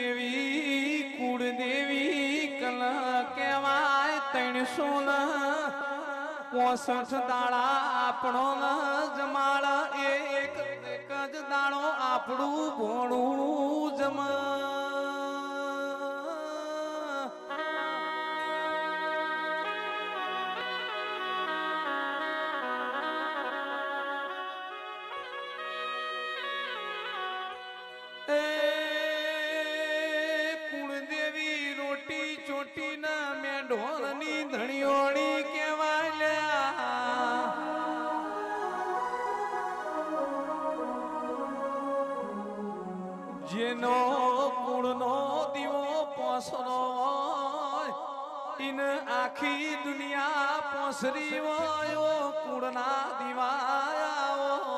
દેવી કુળદેવી કલા કહેવાય 365 દાડા આપણો જમાળ એક જ દાડો આપણું ભોણું જમા કુળદેવી રોટી ચોટી ના મેઢોરની ધણીઓણી કહેવાય જેનો કુળનો દીવો પોસરો ઇન આખી દુનિયા પોસરી હોય કુળના દીવાયા